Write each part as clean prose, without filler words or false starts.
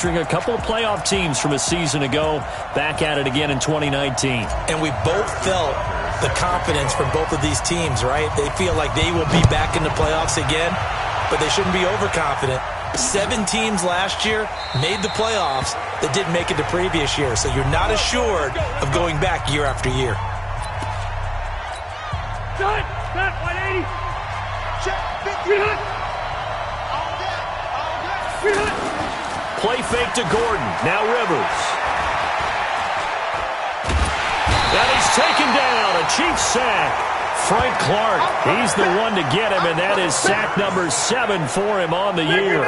A couple of playoff teams from a season ago, back at it again in 2019. And we both felt the confidence from both of these teams, right? They feel like they will be back in the playoffs again, but they shouldn't be overconfident. 7 teams last year made the playoffs that didn't make it the previous year, so you're not assured of going back year after year. Set, 180. Check, 50. Play fake to Gordon. Now Rivers. And he's taken down. A Chiefs sack. Frank Clark, he's the one to get him, and that is sack number 7 for him on the year.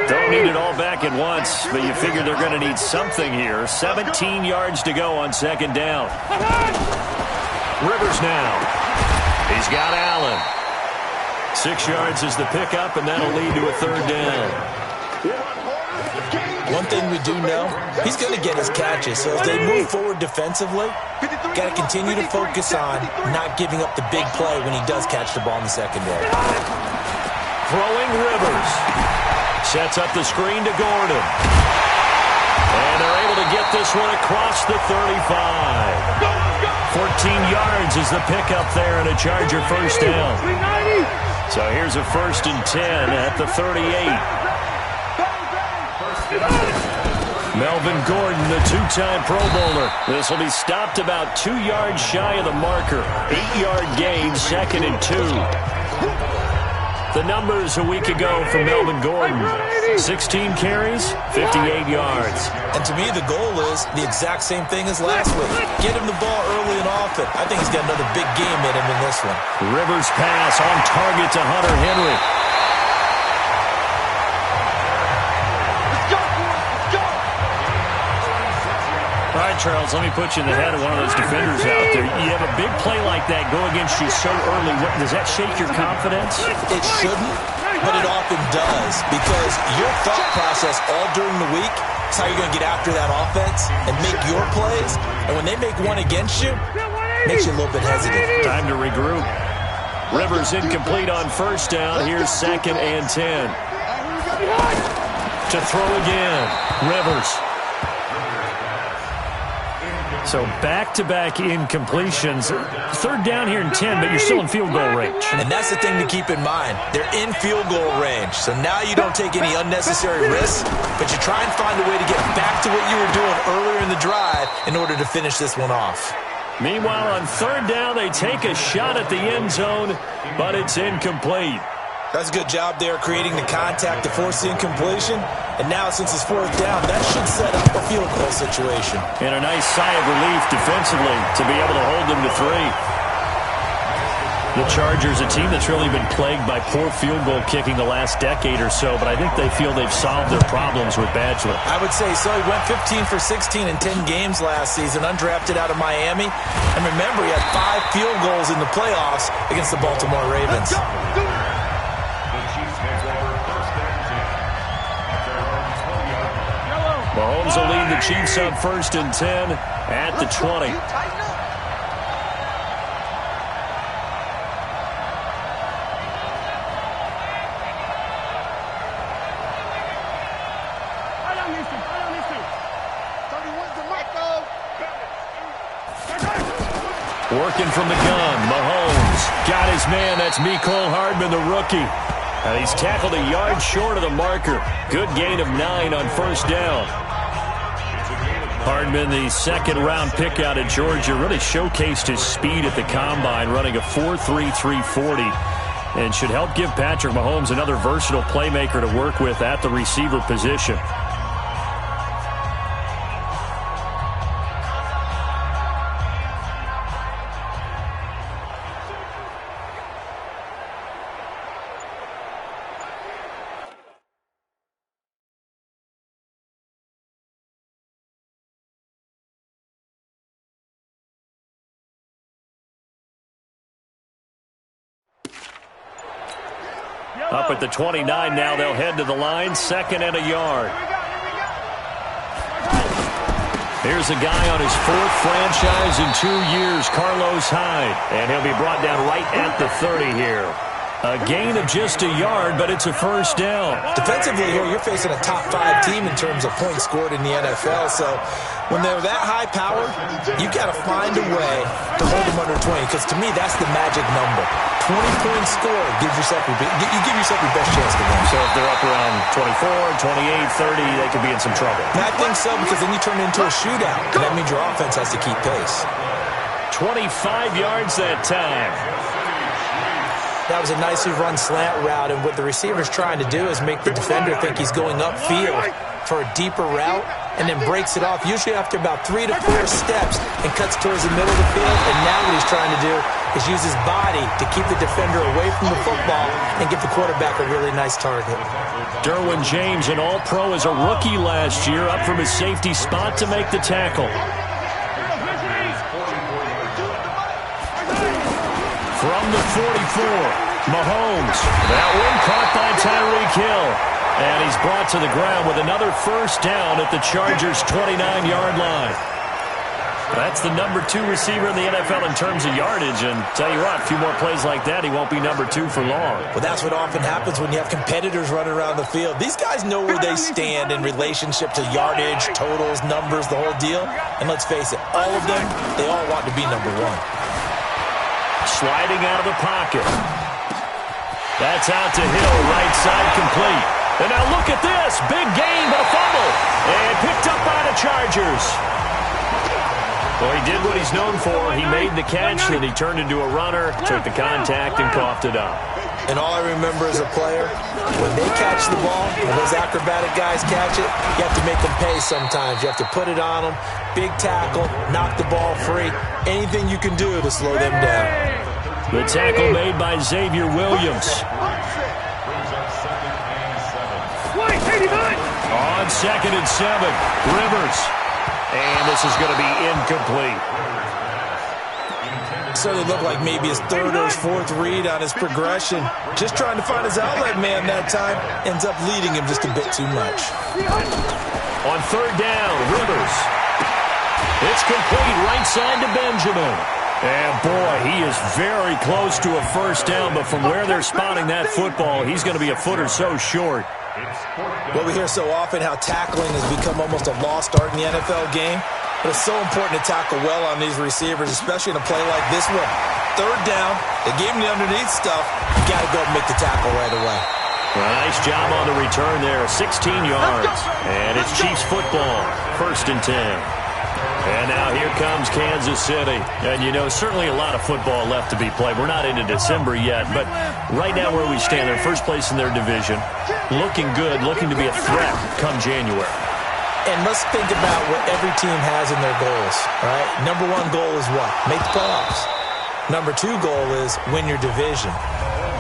Don't need it all back at once, but you figure they're going to need something here. 17 yards to go on second down. Rivers now. He's got Allen. 6 yards is the pickup, and that'll lead to a third down. One thing we do know, he's going to get his catches. So as they move forward defensively, got to continue to focus on not giving up the big play when he does catch the ball in the secondary. Throwing Rivers. Sets up the screen to Gordon. And they're able to get this one across the 35. 14 yards is the pickup there and a Charger first down. So here's a 1st and 10 at the 38. Melvin Gordon, the 2-time Pro Bowler. This will be stopped about 2 yards shy of the marker. 8-yard gain, 2nd and 2. The numbers a week ago for Melvin Gordon. 16 carries, 58 yards. And to me, the goal is the exact same thing as last week. Get him the ball early and often. I think he's got another big game in him in this one. Rivers pass on target to Hunter Henry. All right, Charles, let me put you in the head of one of those defenders out there. You have a big play like that go against you so early. Does that shake your confidence? It shouldn't, but it often does, because your thought process all during the week is how you're going to get after that offense and make your plays. And when they make one against you, it makes you a little bit hesitant. Time to regroup. Rivers incomplete on first down. Here's 2nd and 10. To throw again. Rivers. So back-to-back incompletions. 3rd down here and 10, but you're still in field goal range. And that's the thing to keep in mind. They're in field goal range. So now you don't take any unnecessary risks, but you try and find a way to get back to what you were doing earlier in the drive in order to finish this one off. Meanwhile, on 3rd down, they take a shot at the end zone, but it's incomplete. That's a good job there creating the contact to force the incompletion. And now, since it's 4th down, that should set up a field goal situation. And a nice sigh of relief defensively to be able to hold them to 3. The Chargers, a team that's really been plagued by poor field goal kicking the last decade or so, but I think they feel they've solved their problems with Badgley. I would say so. He went 15 for 16 in 10 games last season, undrafted out of Miami. And remember, he had 5 field goals in the playoffs against the Baltimore Ravens. Mahomes will lead the Chiefs on 1st and 10 at the 20. Working from the gun, Mahomes got his man. That's Mecole Hardman, the rookie. And he's tackled a yard short of the marker. Good gain of 9 on first down. Hardman, the 2nd-round pick out of Georgia, really showcased his speed at the combine, running a 4.3 340, and should help give Patrick Mahomes another versatile playmaker to work with at the receiver position. Up at the 29 now, they'll head to the line, 2nd and a yard. Here's a guy on his 4th franchise in 2 years, Carlos Hyde, and he'll be brought down right at the 30 here. A gain of just a yard, but it's a first down. Defensively here, you're facing a top 5 team in terms of points scored in the NFL. So when they're that high-powered, you got to find a way to hold them under 20. Because to me, that's the magic number. 20 points scored gives yourself you give yourself your best chance to win. So if they're up around 24, 28, 30, they could be in some trouble. I think so, because then you turn it into a shootout. And that means your offense has to keep pace. 25 yards that time. That was a nicely run slant route, and what the receiver's trying to do is make the defender think he's going upfield for a deeper route, and then breaks it off, usually after about 3 to 4 steps, and cuts towards the middle of the field. And now what he's trying to do is use his body to keep the defender away from the football and give the quarterback a really nice target. Derwin James, an all-pro as a rookie last year, up from his safety spot to make the tackle. From the 44, Mahomes. That one caught by Tyreek Hill. And he's brought to the ground with another first down at the Chargers' 29-yard line. That's the number 2 receiver in the NFL in terms of yardage. And tell you what, a few more plays like that, he won't be number 2 for long. Well, that's what often happens when you have competitors running around the field. These guys know where they stand in relationship to yardage, totals, numbers, the whole deal. And let's face it, all of them, they all want to be number 1. Sliding out of the pocket. That's out to Hill, right side complete. And now look at this. Big gain, but a fumble. And picked up by the Chargers. Well, he did what he's known for. He made the catch, and he turned into a runner, took the contact, and coughed it up. And all I remember as a player, when they catch the ball, when those acrobatic guys catch it, you have to make them pay sometimes. You have to put it on them, big tackle, knock the ball free, anything you can do to slow them down. The tackle made by Xavier Williams. On 2nd and 7, Rivers. And this is going to be incomplete. Certainly looked like maybe his 3rd or his 4th read on his progression. Just trying to find his outlet man that time. Ends up leading him just a bit too much. On 3rd down, Rivers. It's complete right side to Benjamin. And boy, he is very close to a first down, but from where they're spotting that football, he's going to be a foot or so short. Well, we hear so often how tackling has become almost a lost art in the NFL game. But it's so important to tackle well on these receivers, especially in a play like this one. 3rd down, they gave him the underneath stuff. You got to go and make the tackle right away. Well, nice job on the return there, 16 yards. And it's Chiefs football, 1st and 10. And now here comes Kansas City. And, you know, certainly a lot of football left to be played. We're not into December yet, but right now where we stand, they're first place in their division. Looking good, looking to be a threat come January. And let's think about what every team has in their goals, all right? Number 1 goal is what? Make the playoffs. Number 2 goal is win your division.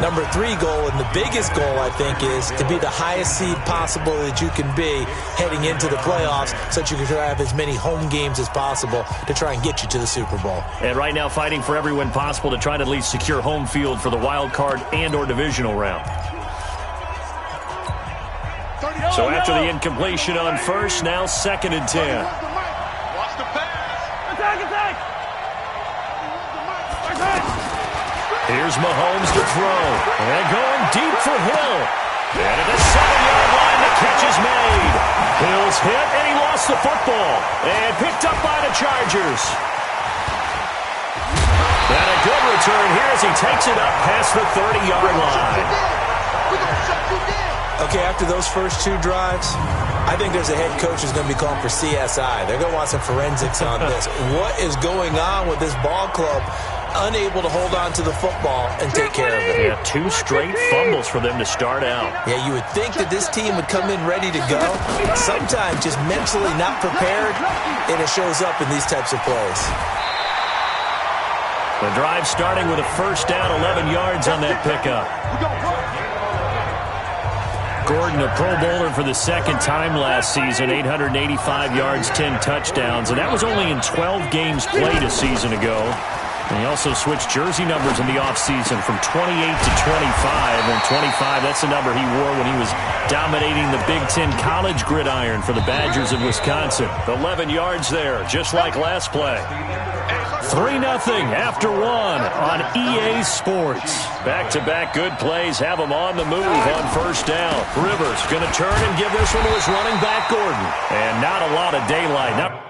Number 3 goal, and the biggest goal, I think, is to be the highest seed possible that you can be heading into the playoffs so that you can have as many home games as possible to try and get you to the Super Bowl. And right now fighting for every win possible to try to at least secure home field for the wild card and or divisional round. So after the incompletion on 1st, now 2nd and 10. Watch the pass. Attack. Here's Mahomes to throw. And going deep for Hill. And at the 7-yard line, the catch is made. Hill's hit, and he lost the football. And picked up by the Chargers. And a good return here as he takes it up past the 30-yard line. Okay, after those first 2 drives, I think there's a head coach who's going to be calling for CSI. They're going to want some forensics on this. What is going on with this ball club? Unable to hold on to the football and take care of it. Yeah, 2 straight fumbles for them to start out. Yeah, you would think that this team would come in ready to go. Sometimes just mentally not prepared, and it shows up in these types of plays. The drive starting with a first down, 11 yards on that pickup. Gordon, a Pro Bowler for the 2nd time last season, 885 yards, 10 touchdowns, and that was only in 12 games played a season ago. He also switched jersey numbers in the offseason from 28 to 25. And 25, that's the number he wore when he was dominating the Big Ten college gridiron for the Badgers of Wisconsin. 11 yards there, just like last play. 3-0 after one on EA Sports. Back-to-back good plays have him on the move on first down. Rivers going to turn and give this one to his running back, Gordon. And not a lot of daylight.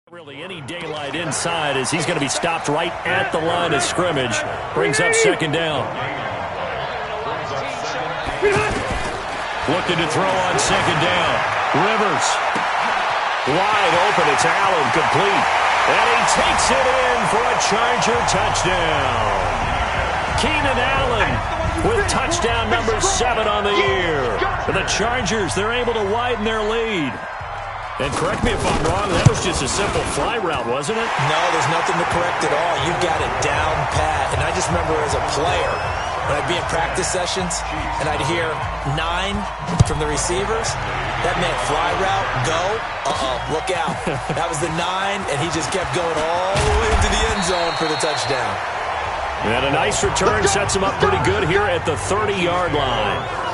Really any daylight inside as he's going to be stopped right at the line of scrimmage. Brings up second down. Looking to throw on second down. Rivers. Wide open. It's Allen, complete. And he takes it in for a Charger touchdown. Keenan Allen with touchdown number 7 on the year. For the Chargers, they're able to widen their lead. And correct me if I'm wrong, that was just a simple fly route, wasn't it? No, there's nothing to correct at all. You've got it down pat. And I just remember as a player, when I'd be in practice sessions and I'd hear 9 from the receivers, that meant fly route, go, look out. That was the 9, and he just kept going all the way into the end zone for the touchdown. And a nice return sets him up pretty good here at the 30-yard line.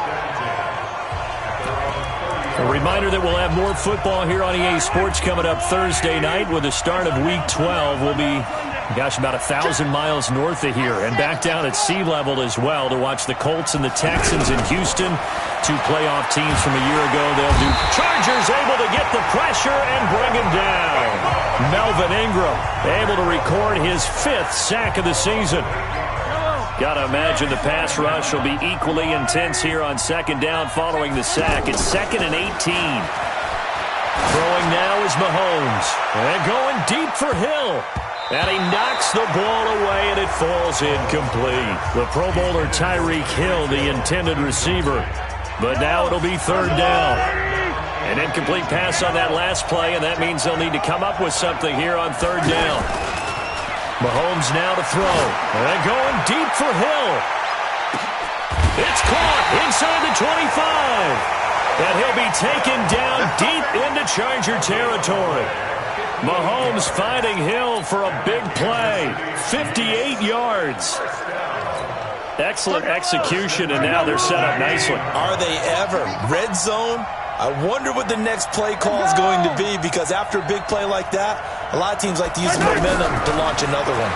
A reminder that we'll have more football here on EA Sports coming up Thursday night with the start of Week 12. We'll be, about 1,000 miles north of here and back down at sea level as well to watch the Colts and the Texans in Houston, 2 playoff teams from a year ago. They'll do Chargers able to get the pressure and bring him down. Melvin Ingram able to record his 5th sack of the season. Got to imagine the pass rush will be equally intense here on second down following the sack. It's 2nd and 18. Throwing now is Mahomes. And going deep for Hill. And he knocks the ball away, and it falls incomplete. The Pro Bowler Tyreek Hill, the intended receiver. But now it'll be 3rd down. An incomplete pass on that last play, and that means they'll need to come up with something here on 3rd down. Mahomes now to throw. And going deep for Hill. It's caught inside the 25. And he'll be taken down deep into Charger territory. Mahomes finding Hill for a big play. 58 yards. Excellent execution, and now they're set up nicely. Are they ever? Red zone? I wonder what the next play call is going to be, because after a big play like that, a lot of teams like to use the momentum to launch another one.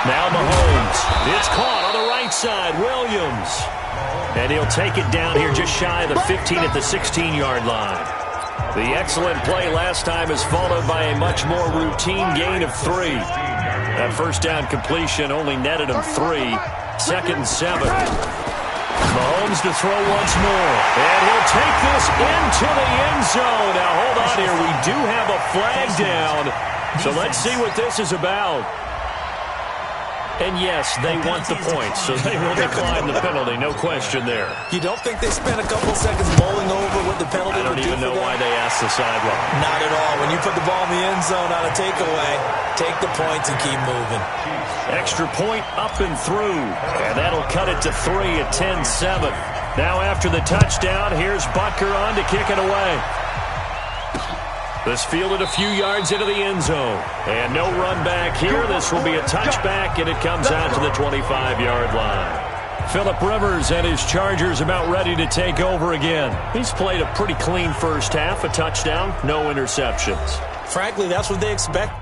Now Mahomes. It's caught on the right side. Williams. And he'll take it down here just shy of the 15 at the 16-yard line. The excellent play last time is followed by a much more routine gain of 3. That first down completion only netted him 3. 2nd and 7. Mahomes to throw once more. And he'll take this into the end zone. Now, hold on here. We do have a flag down. So let's see what this is about. And, yes, they want the points, so they will decline the penalty. No question there. You don't think they spent a couple seconds mulling over what the penalty would do? I don't even know why they asked the sideline. Not at all. When you put the ball in the end zone on a takeaway, take the points and keep moving. Extra point up and through. And that'll cut it to 3 at 10-7. Now after the touchdown, here's Butker on to kick it away. This fielded a few yards into the end zone. And no run back here. This will be a touchback, and it comes out to the 25-yard line. Phillip Rivers and his Chargers about ready to take over again. He's played a pretty clean first half, a touchdown, no interceptions. Frankly, that's what they expect.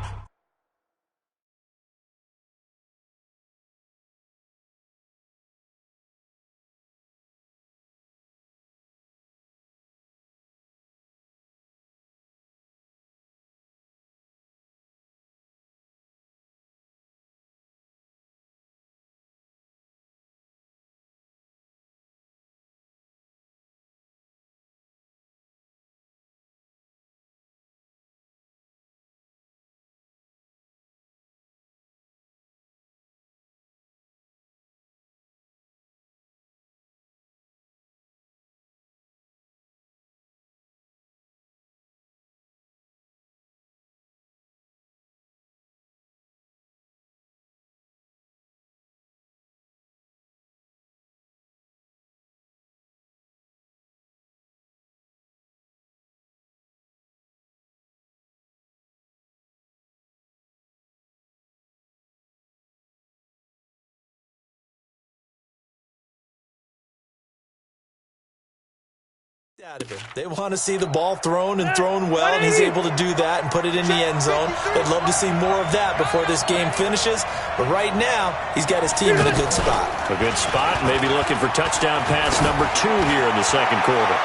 Out of him. They want to see the ball thrown and thrown well, and he's able to do that and put it in the end zone. They'd love to see more of that before this game finishes, but right now, he's got his team in a good spot. A good spot, maybe looking for touchdown pass number 2 here in the second quarter.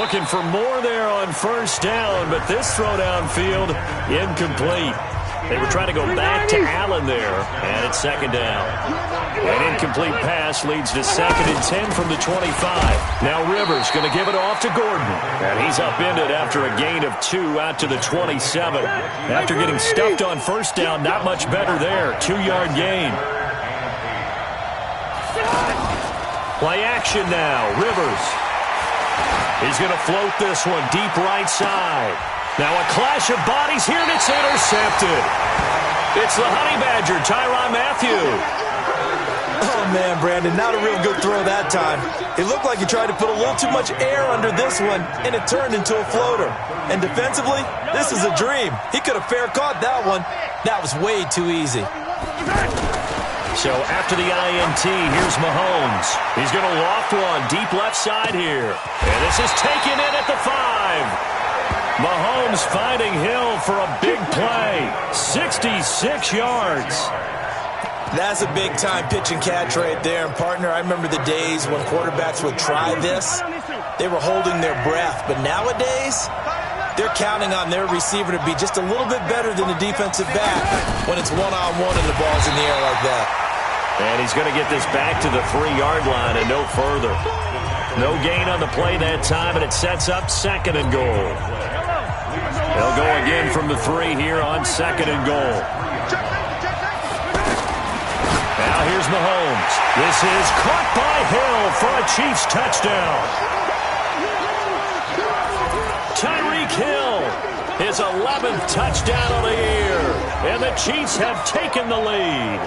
Looking for more there on first down, but this throw downfield, incomplete. They were trying to go back to Allen there, and it's second down. An incomplete pass leads to 2nd and 10 from the 25. Now Rivers going to give it off to Gordon. And he's upended after a gain of 2 out to the 27. After getting stuffed on first down, not much better there. 2-yard gain. Play action now. Rivers. He's going to float this one deep right side. Now a clash of bodies here, and it's intercepted. It's the Honey Badger, Tyrann Mathieu. Oh, man, Brandon, not a real good throw that time. It looked like he tried to put a little too much air under this one, and it turned into a floater. And defensively, this is a dream. He could have fair caught that one. That was way too easy. So after the INT, here's Mahomes. He's going to loft one deep left side here. And this is taken in at the 5. Mahomes finding Hill for a big play. 66 yards. That's a big-time pitch and catch right there. And, partner, I remember the days when quarterbacks would try this. They were holding their breath. But nowadays, they're counting on their receiver to be just a little bit better than the defensive back when it's one-on-one and the ball's in the air like that. And he's going to get this back to the 3-yard line and no further. No gain on the play that time, and it sets up 2nd and goal. They'll go again from the 3 here on 2nd and goal. Now here's Mahomes. This is caught by Hill for a Chiefs touchdown. Tyreek Hill, his 11th touchdown of the year. And the Chiefs have taken the lead.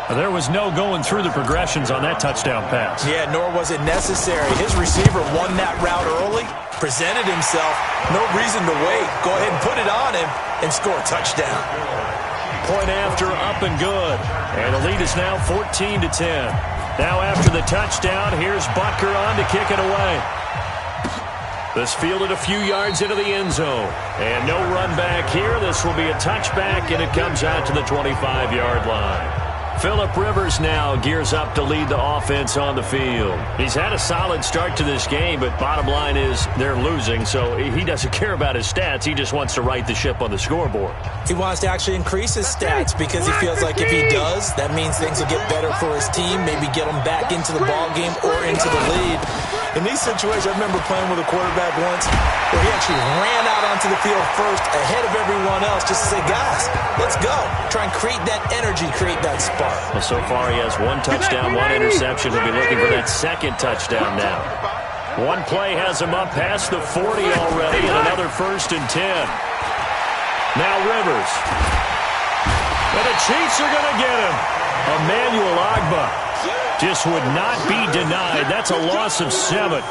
There was no going through the progressions on that touchdown pass. Yeah, nor was it necessary. His receiver won that route early, presented himself, no reason to wait. Go ahead and put it on him and score a touchdown. Point after, up and good. And the lead is now 14-10. Now after the touchdown, here's Butker on to kick it away. This fielded a few yards into the end zone. And no run back here. This will be a touchback, and it comes out to the 25-yard line. Phillip Rivers now gears up to lead the offense on the field. He's had a solid start to this game, but bottom line is they're losing, so he doesn't care about his stats. He just wants to right the ship on the scoreboard. He wants to actually increase his stats because he feels like if he does, that means things will get better for his team, maybe get him back into the ball game or into the lead. In these situations, I remember playing with a quarterback once where he actually ran out onto the field first ahead of everyone else just to say, guys, let's go. Try and create that energy, create that spark. Well, so far he has 1 touchdown, 1 interception. He'll be looking for that 2nd touchdown now. One play has him up past the 40 already, and another 1st and 10. Now Rivers. And the Chiefs are going to get him. Emmanuel Ogbah just would not be denied. That's a loss of 7.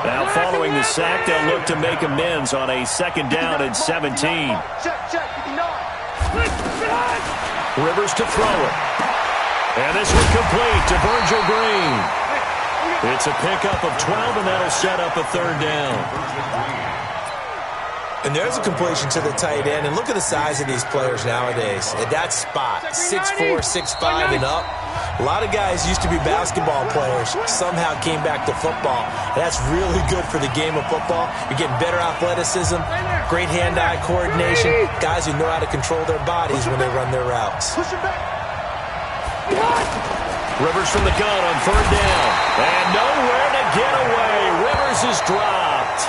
Now following the sack, they'll look to make amends on a 2nd down and 17. Rivers to throw it. And this one complete to Virgil Green. It's a pickup of 12, and that'll set up a 3rd down. And there's a completion to the tight end. And look at the size of these players nowadays. At that spot, 6'4", 6'5", and up. A lot of guys used to be basketball players, somehow came back to football. And that's really good for the game of football. You're getting better athleticism, great hand-eye coordination, guys who know how to control their bodies when they run their routes. Rivers from the gun on third down. And nowhere to get away. Rivers is dropped.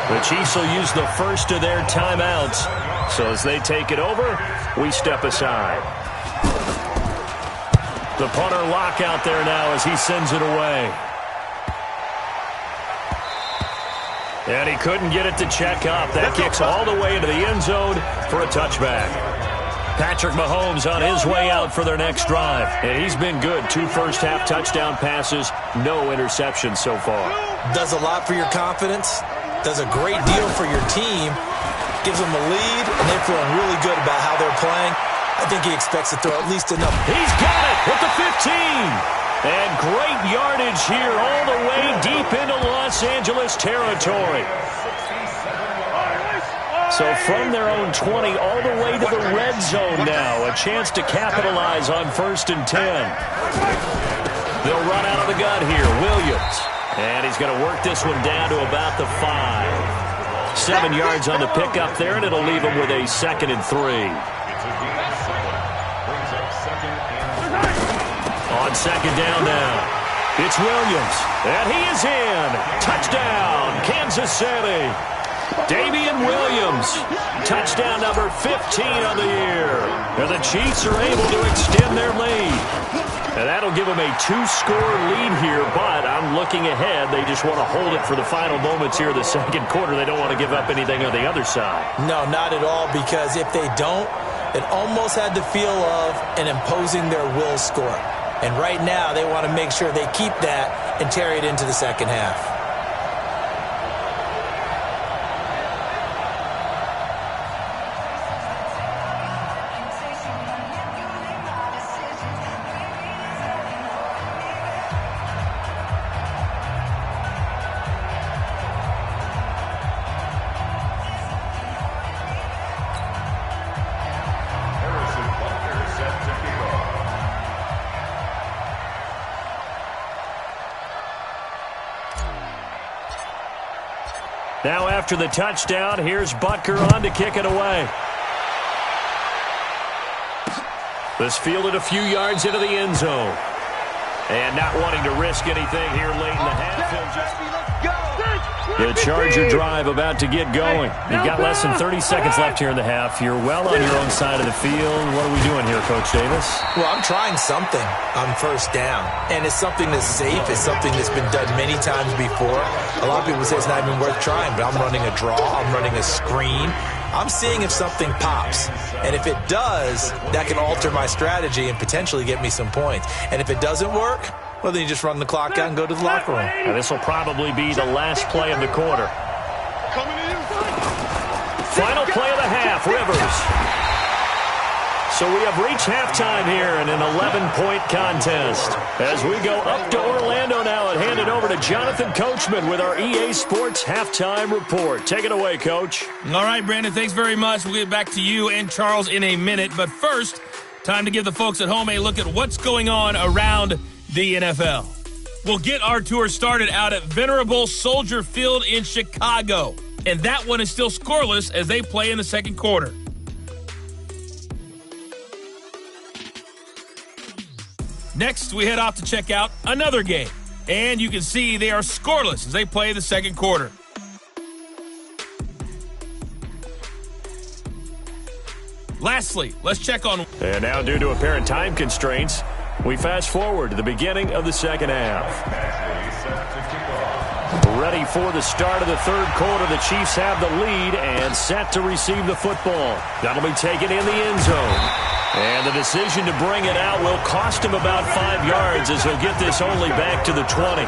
The Chiefs will use the first of their timeouts. So as they take it over, we step aside. The punter lock out there now as he sends it away. And he couldn't get it to check up. That kicks all the way into the end zone for a touchback. Patrick Mahomes on his way out for their next drive. And he's been good. 2 first-half touchdown passes, no interceptions so far. Does a lot for your confidence. Does a great deal for your team. Gives them a lead, and they're feeling really good about how they're playing. I think he expects to throw at least enough. He's got it at the 15. And great yardage here all the way deep into Los Angeles territory. So from their own 20 all the way to the red zone now. A chance to capitalize on 1st and 10. They'll run out of the gun here. Williams. And he's going to work this one down to about the 5. 7 yards on the pickup there, and it'll leave him with a 2nd and 3. On 2nd down now, it's Williams, and he is in. Touchdown, Kansas City. Damian Williams, touchdown number 15 on the year. And the Chiefs are able to extend their lead. And that'll give them a 2-score lead here, but I'm looking ahead. They just want to hold it for the final moments here of the second quarter. They don't want to give up anything on the other side. No, not at all, because if they don't, it almost had the feel of an imposing their will score. And right now, they want to make sure they keep that and carry it into the second half. Now after the touchdown, here's Butker on to kick it away. This fielded a few yards into the end zone. And not wanting to risk anything here late in the half. The Charger drive about to get going. You've got less than 30 seconds left here in the half. You're well on your own side of the field. What are we doing here, Coach Davis? Well, I'm trying something on 1st down. And it's something that's safe. It's something that's been done many times before. A lot of people say it's not even worth trying, but I'm running a draw. I'm running a screen. I'm seeing if something pops. And if it does, that can alter my strategy and potentially get me some points. And if it doesn't work, well, then you just run the clock out and go to the locker room. Now, this will probably be the last play of the quarter. Final play of the half, Rivers. So we have reached halftime here in an 11-point contest. As we go up to Orlando now and hand it over to Jonathan Coachman with our EA Sports Halftime Report. Take it away, Coach. All right, Brandon, thanks very much. We'll get back to you and Charles in a minute. But first, time to give the folks at home a look at what's going on around the NFL. We'll get our tour started out at Venerable Soldier Field in Chicago. And that one is still scoreless as they play in the second quarter. Next, we head off to check out another game. And you can see they are scoreless as they play the second quarter. Lastly, let's check on... And now, due to apparent time constraints, we fast forward to the beginning of the second half. Ready for the start of the third quarter. The Chiefs have the lead and set to receive the football. That'll be taken in the end zone. And the decision to bring it out will cost him about 5 yards as he'll get this only back to the 20.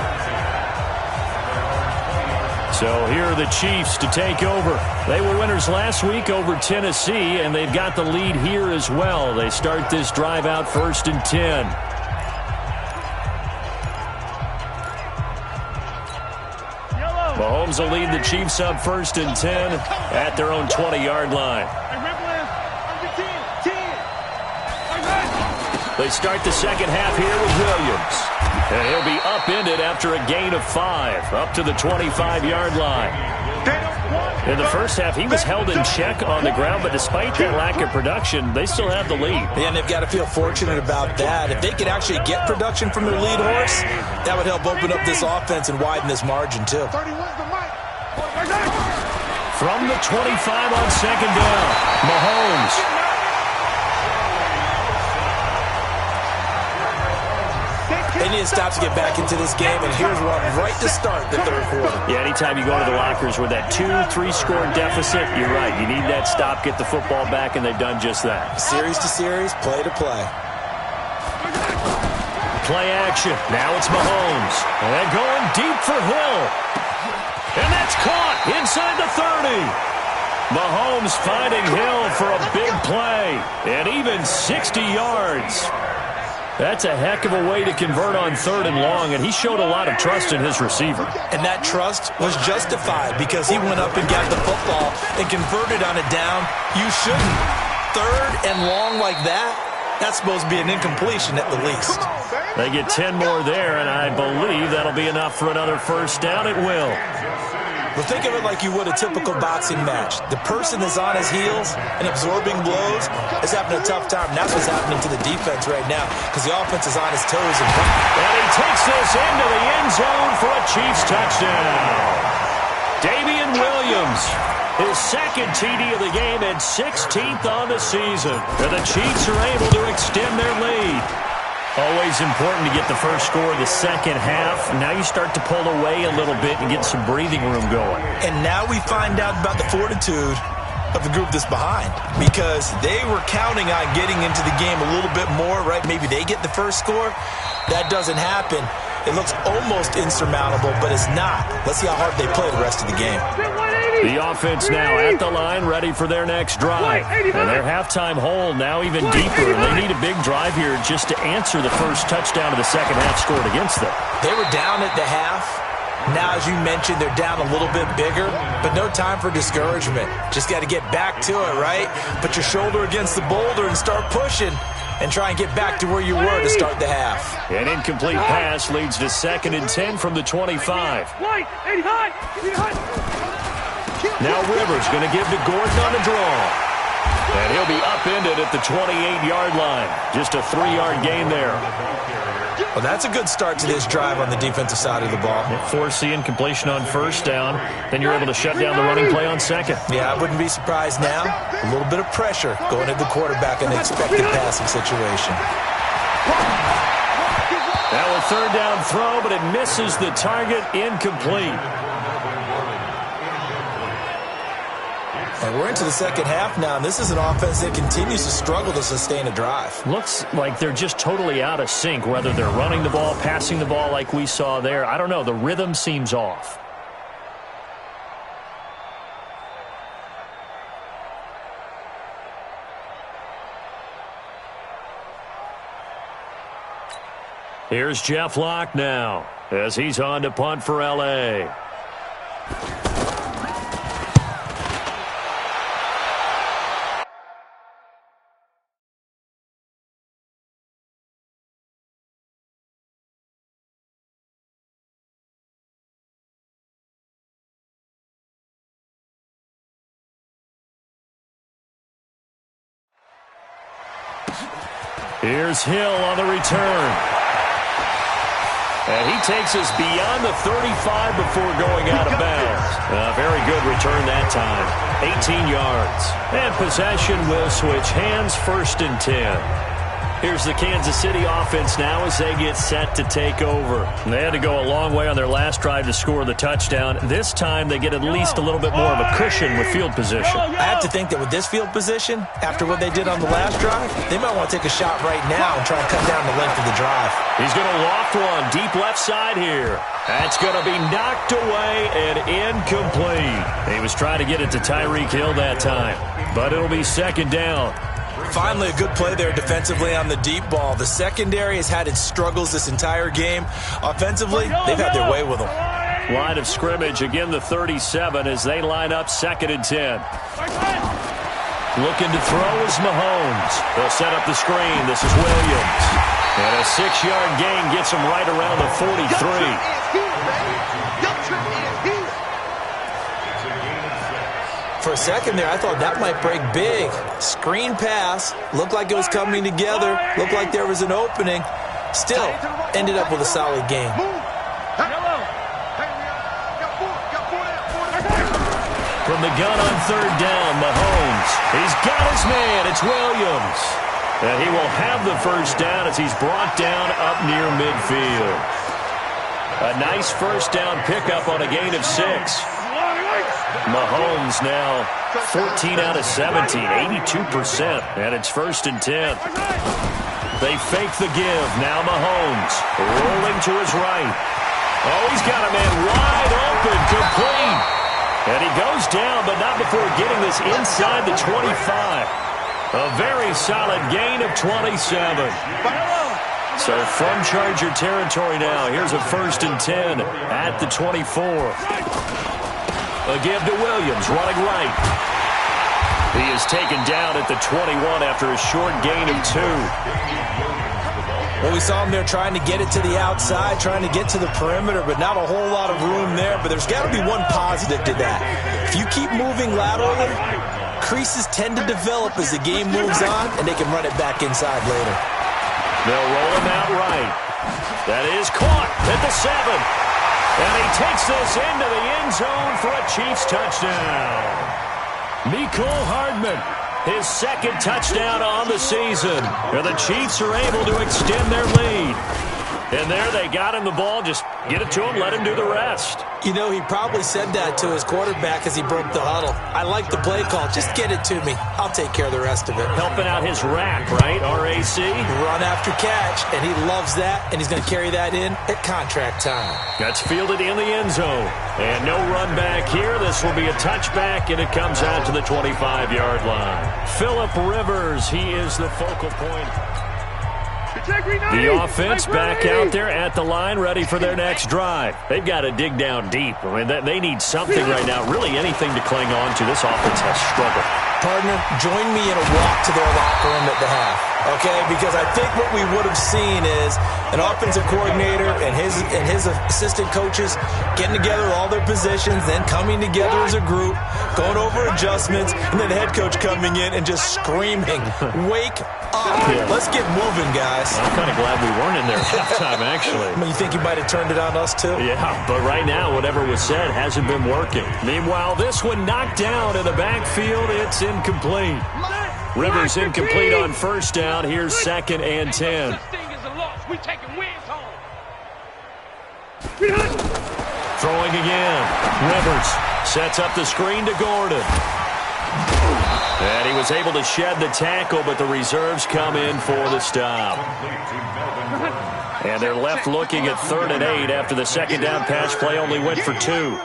So here are the Chiefs to take over. They were winners last week over Tennessee, and they've got the lead here as well. They start this drive out 1st and 10. Mahomes will lead the Chiefs up 1st and 10 at their own 20-yard line. They start the second half here with Williams. And he'll be upended after a gain of 5, up to the 25-yard line. In the first half, he was held in check on the ground, but despite that lack of production, they still have the lead. And they've got to feel fortunate about that. If they could actually get production from their lead horse, that would help open up this offense and widen this margin, too. From the 25 on second down, Mahomes. They need to stop to get back into this game, and here's one right to start the third quarter. Yeah, anytime you go to the lockers with that 2-3-score deficit, you're right. You need that stop, get the football back, and they've done just that. Series to series, play to play. Play action. Now it's Mahomes. And they're going deep for Hill. And that's caught inside the 30. Mahomes finding Hill for a big play. And even 60 yards. That's a heck of a way to convert on 3rd and long, and he showed a lot of trust in his receiver. And that trust was justified because he went up and got the football and converted on a down. You shouldn't. 3rd and long like that, that's supposed to be an incompletion at the least. They get 10 more there, and I believe that'll be enough for another first down. It will. Well, think of it like you would a typical boxing match. The person that's on his heels and absorbing blows is having a tough time. And that's what's happening to the defense right now because the offense is on his toes. And he takes this into the end zone for a Chiefs touchdown. Damian Williams, his second TD of the game and 16th on the season. And the Chiefs are able to extend their lead. Always important to get the first score of the second half. Now you start to pull away a little bit and get some breathing room going. And now we find out about the fortitude of the group that's behind because they were counting on getting into the game a little bit more, right? Maybe they get the first score. That doesn't happen. It looks almost insurmountable, but it's not. Let's see how hard they play the rest of the game. The offense now at the line, ready for their next drive. And their halftime hole now even deeper. And they need a big drive here just to answer the first touchdown of the second half scored against them. They were down at the half. Now, as you mentioned, they're down a little bit bigger, but no time for discouragement. Just got to get back to it, right? Put your shoulder against the boulder and start pushing and try and get back to where you were to start the half. An incomplete pass leads to 2nd and 10 from the 25. Now Rivers going to give to Gordon on a draw. And he'll be upended at the 28-yard line. Just a 3-yard gain there. Well, that's a good start to this drive on the defensive side of the ball. Force the incompletion on first down. Then you're able to shut down the running play on second. Yeah, I wouldn't be surprised now. A little bit of pressure going at the quarterback in the expected passing situation. Now a 3rd down throw, but it misses the target, incomplete. And we're into the second half now, and this is an offense that continues to struggle to sustain a drive. Looks like they're just totally out of sync, whether they're running the ball, passing the ball like we saw there. I don't know. The rhythm seems off. Here's Jeff Locke now as he's on to punt for L.A. Here's Hill on the return. And he takes us beyond the 35 before going out of bounds. A very good return that time. 18 yards. And possession will switch hands, 1st and 10. Here's the Kansas City offense now as they get set to take over. They had to go a long way on their last drive to score the touchdown. This time they get at least a little bit more of a cushion with field position. I have to think that with this field position, after what they did on the last drive, they might want to take a shot right now and try and cut down the length of the drive. He's going to loft one deep left side here. That's going to be knocked away and incomplete. He was trying to get it to Tyreek Hill that time, but it'll be 2nd down. Finally, a good play there defensively on the deep ball. The secondary has had its struggles this entire game. Offensively, they've had their way with them. line of scrimmage. Again, the 37 as they line up 2nd and 10. Looking to throw is Mahomes. They'll set up the screen. This is Williams. And a 6-yard gain gets him right around the 43. For a second there, I thought that might break big. Screen pass. Looked like it was coming together. Looked like there was an opening. Still, ended up with a solid game. From the gun on 3rd down, Mahomes. He's got his man. It's Williams. And he will have the first down as he's brought down up near midfield. A nice first down pickup on a gain of 6. Mahomes now 14 out of 17, 82%, and it's 1st and 10. They fake the give. Now Mahomes rolling to his right. Oh, he's got a man wide open, complete. And he goes down, but not before getting this inside the 25. A very solid gain of 27. So from Charger territory now, here's a 1st and 10 at the 24. A give to Williams, running right. He is taken down at the 21 after a short gain of 2. Well, we saw him there trying to get it to the outside, trying to get to the perimeter, but not a whole lot of room there. But there's got to be one positive to that. If you keep moving laterally, creases tend to develop as the game moves on, and they can run it back inside later. They'll roll him out right. That is caught at the 7. And he takes this into the end zone for a Chiefs touchdown. Mecole Hardman, his 2nd touchdown on the season. And the Chiefs are able to extend their lead. And there they got him the ball. Just get it to him, let him do the rest. You know, he probably said that to his quarterback as he broke the huddle. I like the play call. Just get it to me. I'll take care of the rest of it. Helping out his rack, right? R-A-C? Run after catch, and he loves that, and he's going to carry that in at contract time. That's fielded in the end zone. And no run back here. This will be a touchback, and it comes out to the 25-yard line. Phillip Rivers, he is the focal point. The offense back out there at the line, ready for their next drive. They've got to dig down deep. I mean, they need something right now, really anything to cling on to. This offense has struggled. Partner, join me in a walk to their locker room at the half, okay? Because I think what we would have seen is an offensive coordinator and his assistant coaches getting together all their positions, then coming together as a group, going over adjustments, and then the head coach coming in and just screaming, "Wake up. Let's get moving, guys." I'm kind of glad we weren't in there at halftime, actually. I mean, you think he might have turned it on us, too? Yeah, but right now, whatever was said hasn't been working. Meanwhile, this one knocked down in the backfield. It's incomplete. Rivers incomplete on 1st down. Here's 2nd and 10. Throwing again. Rivers sets up the screen to Gordon. And he was able to shed the tackle, but the reserves come in for the stop. And they're left looking at 3rd and 8 after the 2nd down pass play only went for 2.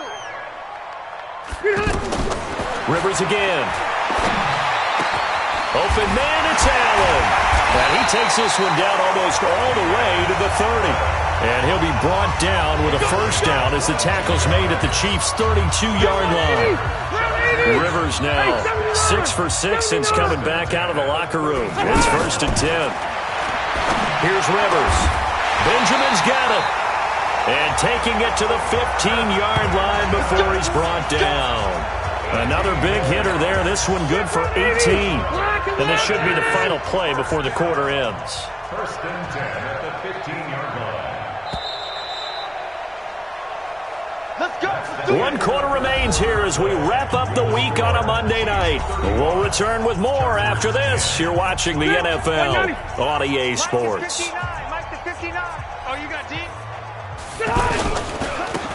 Rivers again. Open man, it's Allen. And he takes this one down almost all the way to the 30. And he'll be brought down with a 1st down as the tackle's made at the Chiefs' 32-yard line. Rivers now 6 for 6 since coming back out of the locker room. It's 1st and 10. Here's Rivers. Benjamin's got it. And taking it to the 15-yard line before he's brought down. Another big hitter there. This one good for 18. And this should be the final play before the quarter ends. 1st and 10 at the 15-yard line. One quarter remains here as we wrap up the week on a Monday night. We'll return with more after this. You're watching the NFL on EA Sports.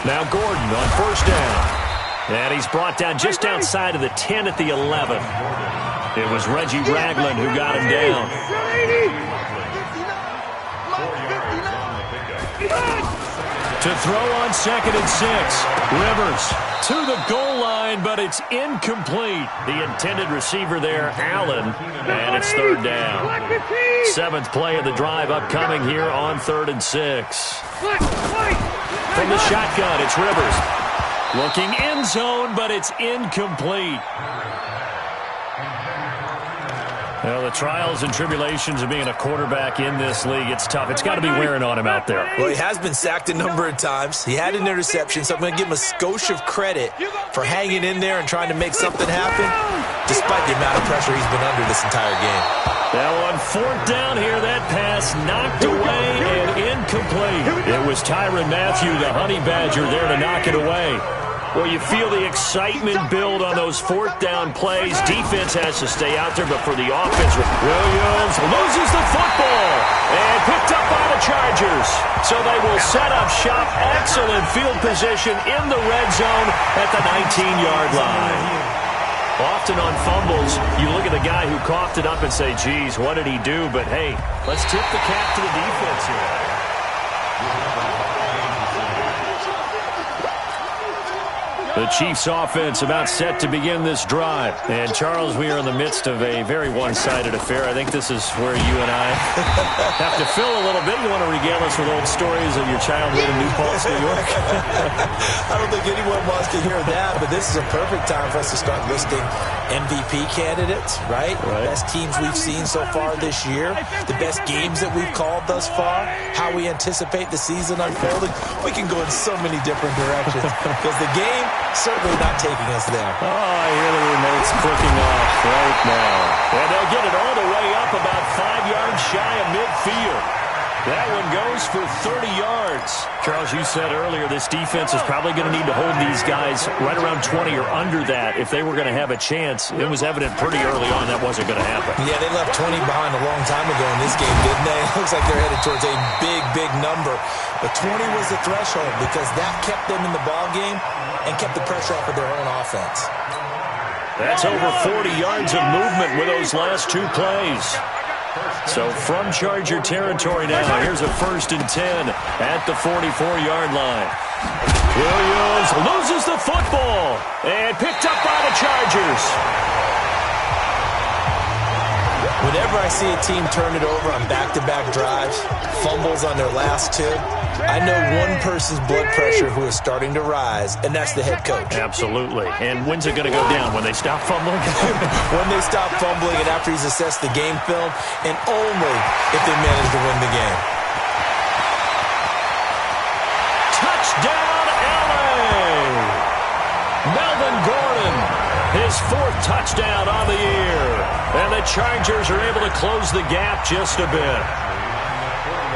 Now Gordon on 1st down. And he's brought down just outside of the 10 at the 11. It was Reggie Ragland who got him down. To throw on 2nd and 6. Rivers to the goal line, but it's incomplete. The intended receiver there, Allen, and it's 3rd down. 7th play of the drive upcoming here on 3rd and 6. From the shotgun, it's Rivers. Looking end zone, but it's incomplete. Well, the trials and tribulations of being a quarterback in this league, it's tough. It's got to be wearing on him out there. Well, he has been sacked a number of times. He had an interception, so I'm going to give him a skosh of credit for hanging in there and trying to make something happen, despite the amount of pressure he's been under this entire game. That one, fourth down here. That pass knocked away and incomplete. It was Tyrann Mathieu, the Honey Badger, there to knock it away. Well, you feel the excitement build on those fourth down plays. Defense has to stay out there, but for the offense, Williams loses the football and picked up by the Chargers. So they will set up shop. Excellent field position in the red zone at the 19-yard line. Often on fumbles, you look at the guy who coughed it up and say, geez, what did he do? But, hey, let's tip the cap to the defense here. The Chiefs offense about set to begin this drive. And, Charles, we are in the midst of a very one-sided affair. I think this is where you and I have to fill a little bit. You want to regale us with old stories of your childhood in New Paltz, New York? I don't think anyone wants to hear that, but this is a perfect time for us to start listing MVP candidates, right? The best teams we've seen so far this year, the best games that we've called thus far, how we anticipate the season unfolding. We can go in so many different directions because the game certainly not taking us there. Oh, I hear the remotes clicking off right now. And they'll get it all the way up about 5 yards shy of midfield. That one goes for 30 yards. Charles, you said earlier this defense is probably going to need to hold these guys right around 20 or under that if they were going to have a chance. It was evident pretty early on that wasn't going to happen. Yeah, they left 20 behind a long time ago in this game, didn't they? It looks like they're headed towards a big, big number. But 20 was the threshold because that kept them in the ball game and kept the pressure off of their own offense. That's over 40 yards of movement with those last two plays. So from Charger territory now, here's a 1st and 10 at the 44-yard line. Williams loses the football and picked up by the Chargers. Whenever I see a team turn it over on back-to-back drives, fumbles on their last two, I know one person's blood pressure who is starting to rise, and that's the head coach. Absolutely. And when's it going to go down? When they stop fumbling? When they stop fumbling and after he's assessed the game film, and only if they manage to win the game. Touchdown, LA! Melvin Gordon, his 4th touchdown on the year. And the Chargers are able to close the gap just a bit.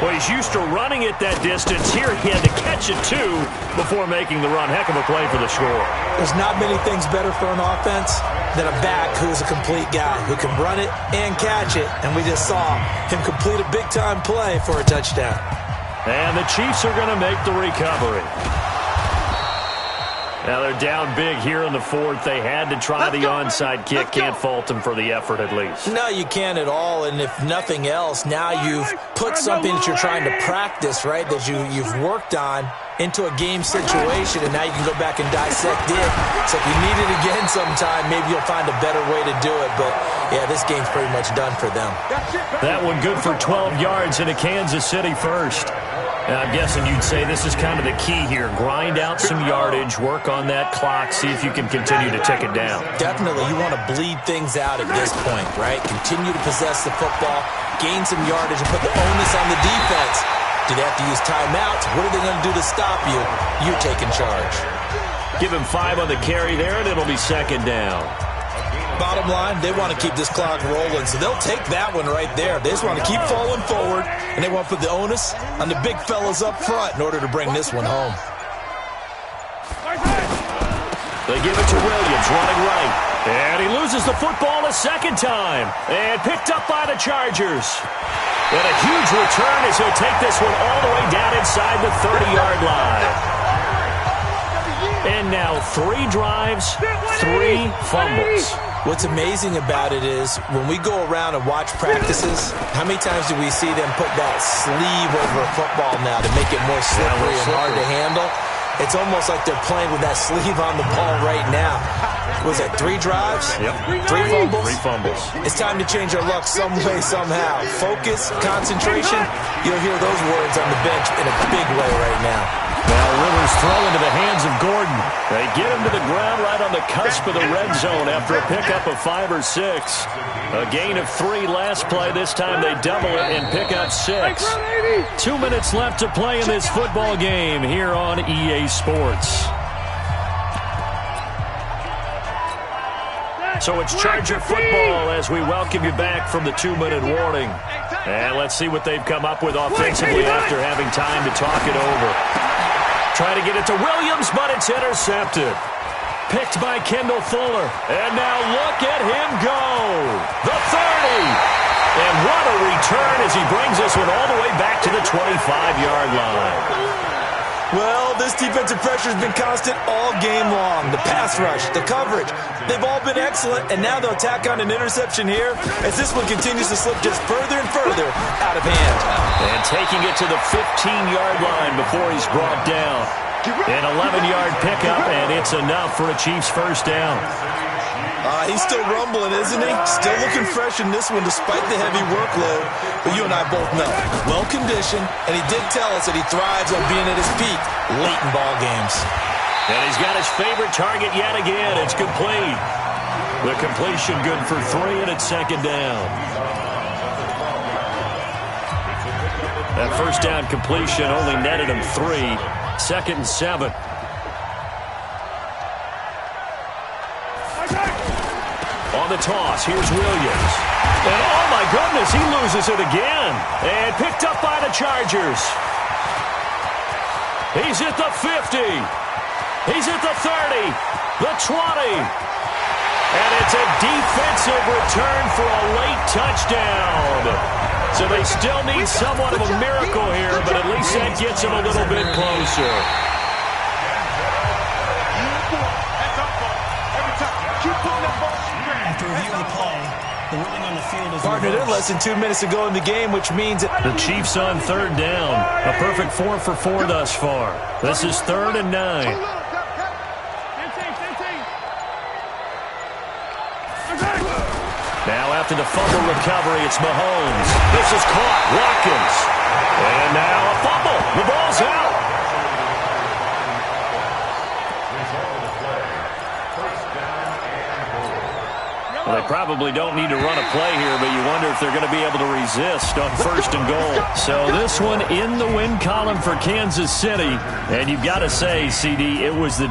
Well, he's used to running it that distance. Here he had to catch it, too, before making the run. Heck of a play for the score. There's not many things better for an offense than a back who is a complete guy, who can run it and catch it. And we just saw him complete a big-time play for a touchdown. And the Chiefs are going to make the recovery. Now they're down big here in the 4th. They had to try the onside kick. Can't fault them for the effort at least. No, you can't at all. And if nothing else, now you've put something that you're trying to practice, right, that you've worked on into a game situation, and now you can go back and dissect it. So if you need it again sometime, maybe you'll find a better way to do it. But, yeah, this game's pretty much done for them. That one good for 12 yards into Kansas City first. I'm guessing you'd say this is kind of the key here. Grind out some yardage, work on that clock, see if you can continue to tick it down. Definitely. You want to bleed things out at this point, right? Continue to possess the football, gain some yardage, and put the onus on the defense. Do they have to use timeouts? What are they going to do to stop you? You're taking charge. Give him 5 on the carry there, and it'll be 2nd down. Bottom line, they want to keep this clock rolling, so they'll take that one right there. They just want to keep falling forward, and they want to put the onus on the big fellas up front in order to bring this one home. They give it to Williams, running right. And he loses the football a 2nd time. And picked up by the Chargers. And a huge return as he'll take this one all the way down inside the 30-yard line. And now 3 drives, 3 fumbles. What's amazing about it is when we go around and watch practices, how many times do we see them put that sleeve over a football now to make it more slippery and hard to handle? It's almost like they're playing with that sleeve on the ball right now. Was that 3 drives? Yep. 3 fumbles? 3 fumbles. It's time to change our luck some way, somehow. Focus, concentration, you'll hear those words on the bench in a big way right now. Now Rivers throw into the hands of Gordon. They get him to the ground right on the cusp of the red zone after a pickup of 5 or 6. A gain of 3 last play. This time they double it and pick up 6. 2 minutes left to play in this football game here on EA Sports. So it's Charger football as we welcome you back from the 2-minute warning. And let's see what they've come up with offensively after having time to talk it over. Trying to get it to Williams, but it's intercepted. Picked by Kendall Fuller. And now look at him go. The 30. And what a return as he brings this one all the way back to the 25-yard line. Well, this defensive pressure has been constant all game long. The pass rush, the coverage, they've all been excellent, and now they'll tack on an interception here as this one continues to slip just further and further out of hand. And taking it to the 15-yard line before he's brought down. An 11-yard pickup, and it's enough for a Chiefs first down. He's still rumbling, isn't he? Still looking fresh in this one despite the heavy workload. But you and I both know, well-conditioned, and he did tell us that he thrives on being at his peak late in ball games. And he's got his favorite target yet again. It's complete. The completion good for 3, and it's second down. That first down completion only netted him 3. Second and 7. On the toss, here's Williams. And oh my goodness, he loses it again. And picked up by the Chargers. He's at the 50. He's at the 30. The 20. And it's a defensive return for a late touchdown. So they still need somewhat of a miracle here, but at least that gets them a little bit closer. After reviewing the play, the ruling on the field is Partnered in less than 2 minutes to go in the game, which means that the Chiefs on third down. A perfect 4 for 4 thus far. This is 3rd and 9. Now after the fumble recovery, it's Mahomes. This is caught. Watkins. And now a fumble. The ball's out. Well, they probably don't need to run a play here, but you wonder if they're going to be able to resist on 1st and goal. So this one in the win column for Kansas City. And you've got to say, CD, it was the